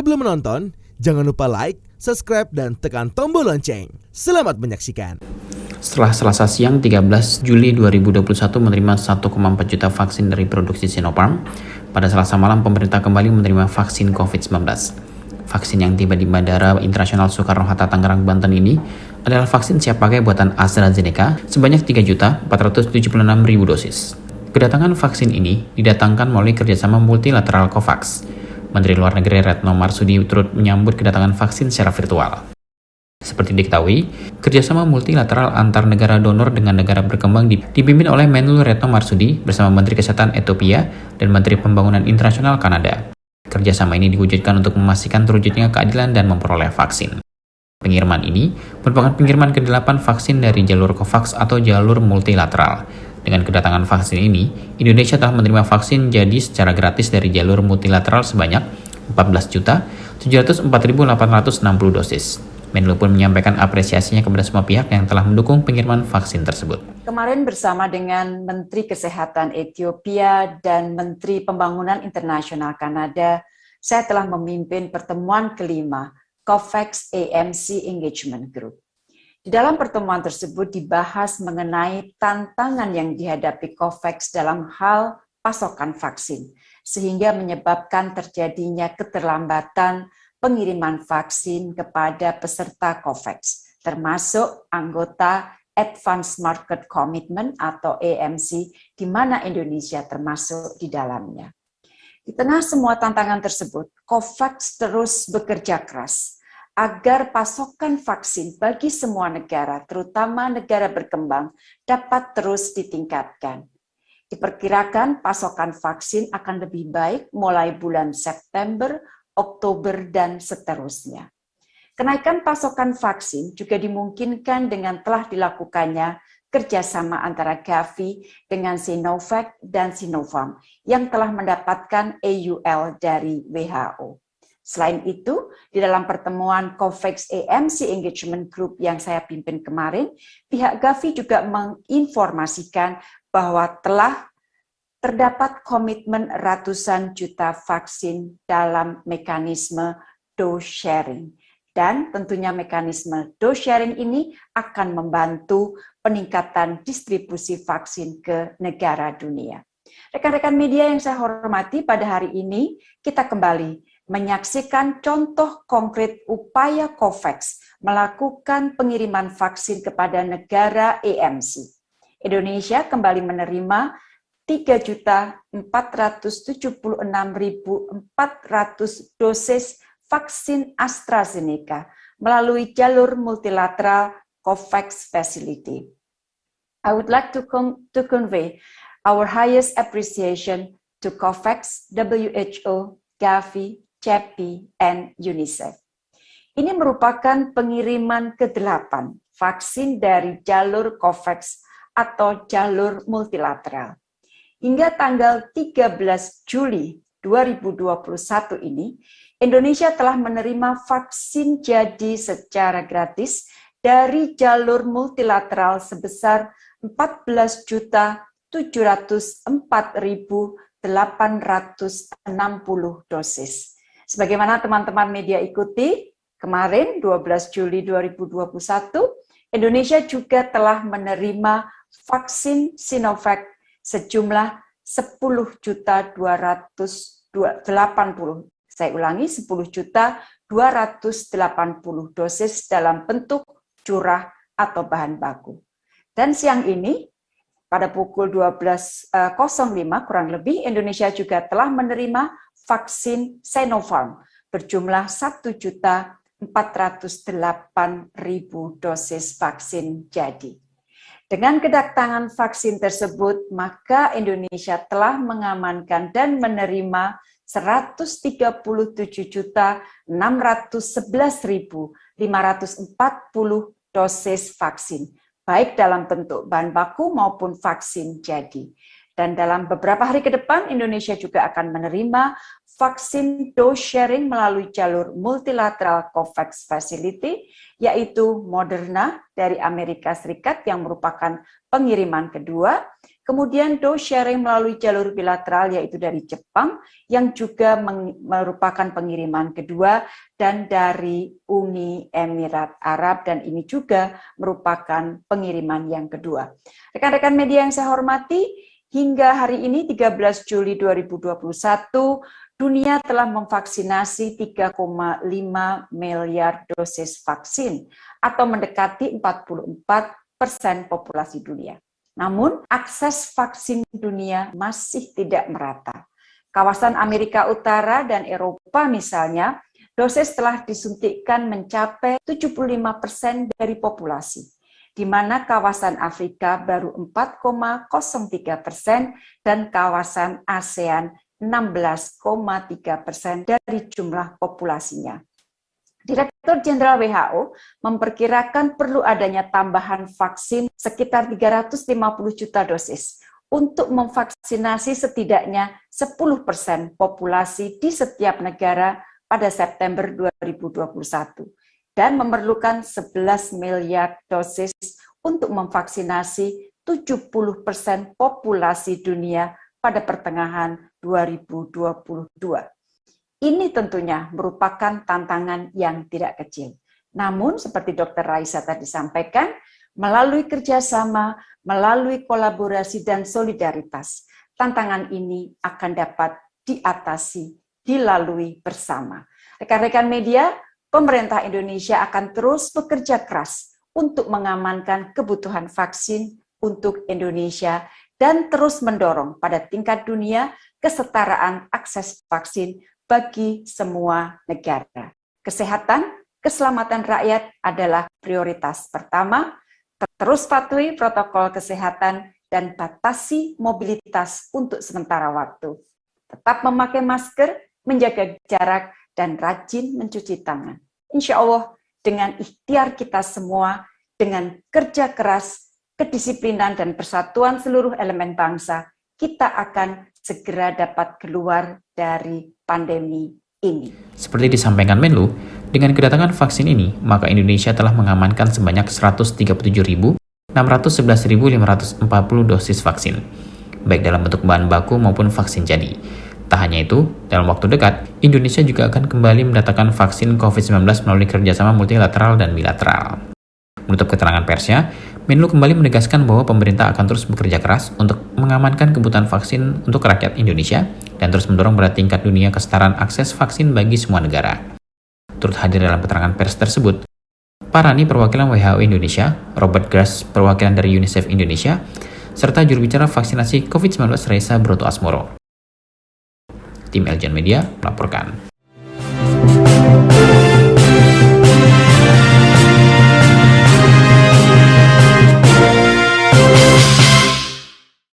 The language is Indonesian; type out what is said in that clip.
Sebelum menonton, jangan lupa like, subscribe, dan tekan tombol lonceng. Selamat menyaksikan. Setelah Selasa siang 13 Juli 2021 menerima 1,4 juta vaksin dari produksi Sinopharm, pada Selasa malam pemerintah kembali menerima vaksin COVID-19. Vaksin yang tiba di Bandara Internasional Soekarno-Hatta, Tangerang, Banten ini adalah vaksin siap pakai buatan AstraZeneca sebanyak 3.476.000 dosis. Kedatangan vaksin ini didatangkan melalui kerjasama multilateral COVAX. Menteri Luar Negeri Retno Marsudi turut menyambut kedatangan vaksin secara virtual. Seperti diketahui, kerjasama multilateral antar negara donor dengan negara berkembang dipimpin oleh Menlu Retno Marsudi bersama Menteri Kesehatan Ethiopia dan Menteri Pembangunan Internasional Kanada. Kerjasama ini diwujudkan untuk memastikan terwujudnya keadilan dan memperoleh vaksin. Pengiriman ini merupakan pengiriman ke-8 vaksin dari jalur COVAX atau jalur multilateral. Dengan kedatangan vaksin ini, Indonesia telah menerima vaksin jadi secara gratis dari jalur multilateral sebanyak 14.704.860 dosis. Menlu pun menyampaikan apresiasinya kepada semua pihak yang telah mendukung pengiriman vaksin tersebut. Kemarin bersama dengan Menteri Kesehatan Ethiopia dan Menteri Pembangunan Internasional Kanada, saya telah memimpin pertemuan kelima COVAX AMC Engagement Group. Di dalam pertemuan tersebut dibahas mengenai tantangan yang dihadapi COVAX dalam hal pasokan vaksin, sehingga menyebabkan terjadinya keterlambatan pengiriman vaksin kepada peserta COVAX, termasuk anggota Advanced Market Commitment atau AMC, di mana Indonesia termasuk di dalamnya. Di tengah semua tantangan tersebut, COVAX terus bekerja keras agar pasokan vaksin bagi semua negara, terutama negara berkembang, dapat terus ditingkatkan. Diperkirakan pasokan vaksin akan lebih baik mulai bulan September, Oktober, dan seterusnya. Kenaikan pasokan vaksin juga dimungkinkan dengan telah dilakukannya kerjasama antara Gavi dengan Sinovac dan Sinopharm yang telah mendapatkan EUL dari WHO. Selain itu, di dalam pertemuan COVAX AMC Engagement Group yang saya pimpin kemarin, pihak Gavi juga menginformasikan bahwa telah terdapat komitmen ratusan juta vaksin dalam mekanisme dose sharing. Dan tentunya mekanisme dose sharing ini akan membantu peningkatan distribusi vaksin ke negara dunia. Rekan-rekan media yang saya hormati, pada hari ini kita kembali menyaksikan contoh konkret upaya COVAX melakukan pengiriman vaksin kepada negara AMC. Indonesia kembali menerima 3.476.400 dosis vaksin AstraZeneca melalui jalur multilateral COVAX Facility. I would like to convey our highest appreciation to COVAX, WHO, Gavi, CEPI, and UNICEF. Ini merupakan pengiriman ke-8 vaksin dari jalur COVAX atau jalur multilateral. Hingga tanggal 13 Juli 2021 ini, Indonesia telah menerima vaksin jadi secara gratis dari jalur multilateral sebesar 14.704.860 dosis. Sebagaimana teman-teman media ikuti, kemarin 12 Juli 2021, Indonesia juga telah menerima vaksin Sinovac sejumlah 10.280. Saya ulangi, 10.280 dosis dalam bentuk curah atau bahan baku. Dan siang ini, pada pukul 12.05 kurang lebih, Indonesia juga telah menerima vaksin Sinopharm berjumlah 1.408.000 dosis vaksin jadi. Dengan kedatangan vaksin tersebut, maka Indonesia telah mengamankan dan menerima 137.611.540 dosis vaksin, baik dalam bentuk bahan baku maupun vaksin jadi. Dan dalam beberapa hari ke depan, Indonesia juga akan menerima vaksin dose sharing melalui jalur multilateral COVAX Facility, yaitu Moderna dari Amerika Serikat yang merupakan pengiriman kedua, kemudian dose sharing melalui jalur bilateral yaitu dari Jepang yang juga merupakan pengiriman kedua, dan dari Uni Emirat Arab, dan ini juga merupakan pengiriman yang kedua. Rekan-rekan media yang saya hormati, hingga hari ini 13 Juli 2021, dunia telah memvaksinasi 3,5 miliar dosis vaksin atau mendekati 44% populasi dunia. Namun, akses vaksin dunia masih tidak merata. Kawasan Amerika Utara dan Eropa misalnya, dosis telah disuntikkan mencapai 75% dari populasi, di mana kawasan Afrika baru 4,03% dan kawasan ASEAN 16,3% dari jumlah populasinya. Direktur Jenderal WHO memperkirakan perlu adanya tambahan vaksin sekitar 350 juta dosis untuk memvaksinasi setidaknya 10% populasi di setiap negara pada September 2021. Dan memerlukan 11 miliar dosis untuk memvaksinasi 70% populasi dunia pada pertengahan 2022. Ini tentunya merupakan tantangan yang tidak kecil. Namun, seperti Dr. Raisa tadi sampaikan, melalui kerjasama, melalui kolaborasi dan solidaritas, tantangan ini akan dapat diatasi, dilalui bersama. Rekan-rekan media, pemerintah Indonesia akan terus bekerja keras untuk mengamankan kebutuhan vaksin untuk Indonesia dan terus mendorong pada tingkat dunia kesetaraan akses vaksin bagi semua negara. Kesehatan, keselamatan rakyat adalah prioritas pertama. Terus patuhi protokol kesehatan dan batasi mobilitas untuk sementara waktu. Tetap memakai masker, menjaga jarak, dan rajin mencuci tangan. Insya Allah, dengan ikhtiar kita semua, dengan kerja keras, kedisiplinan, dan persatuan seluruh elemen bangsa, kita akan segera dapat keluar dari pandemi ini. Seperti disampaikan Menlu, dengan kedatangan vaksin ini, maka Indonesia telah mengamankan sebanyak 137.611.540 dosis vaksin, baik dalam bentuk bahan baku maupun vaksin jadi. Tak hanya itu, dalam waktu dekat, Indonesia juga akan kembali mendatangkan vaksin COVID-19 melalui kerjasama multilateral dan bilateral. Menutup keterangan persnya, Menlu kembali menegaskan bahwa pemerintah akan terus bekerja keras untuk mengamankan kebutuhan vaksin untuk rakyat Indonesia dan terus mendorong pada tingkat dunia kesetaraan akses vaksin bagi semua negara. Turut hadir dalam keterangan pers tersebut, Parani perwakilan WHO Indonesia, Robert Grass perwakilan dari UNICEF Indonesia, serta juru bicara vaksinasi COVID-19 Raisa Broto Asmoro. Tim Eljan Media melaporkan.